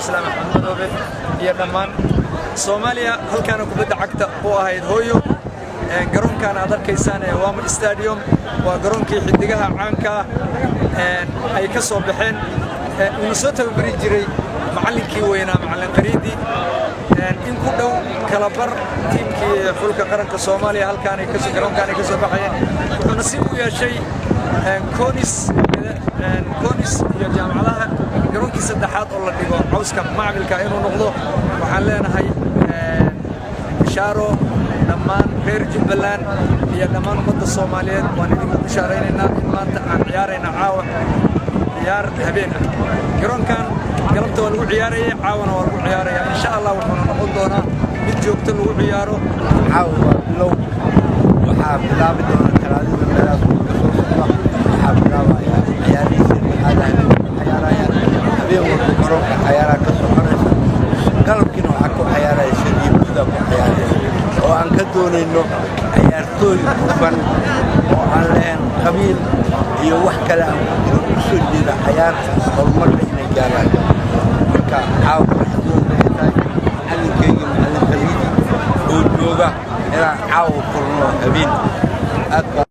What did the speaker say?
islaam maxamed obe iyo dhammaan Soomaaliya halkaan kubadda cagta oo ahayd hooyo garoonkan aad arkaysaan ee Wama Stadium waa garoonkii xidigaha caanka ay ka soo baxeen uu soo tababari jiray macallinkii weynaa macallin Qariidi in ku dhow kala bar tiimkii xulka qaranka Soomaaliya halkaan ay ka soo garoonkan ay ka soo baxayeen wuxuu nasiib u yeeshay كونيس iyo jaamacadaha garoonkii saddexaad oo la dhigo cawska macmilka inuu noqdo waxaan leenahay bishaaro dhammaan reer Jubbaland iyo dhammaan ummadda Soomaaliyeed waan idinku bishaaraynaynaa in maanta aan ciyaarayna caawa ciyaar habeen garoonkan galabta waa lagu ciyaarayay caawana waa lagu ciyaaraya insha Allah wuxuu noqon doonaa mid joogto lagu ciyaaro caawa bilow waxaa bilaabi doona talaadada meelaha qalabkiina waxaa ku ciyaaraya sidii buda ku ciyaaraya oo aan ka doonayno ciyaartooy hufan oo aan lahayn qabiil iyo wax kale aan ku soo jeeda ciyaar horumarka inay gaaraan marka caawa waxaa doonayay macallinkayga macallin Qariidi oo jooga inaan caawa kulno habeen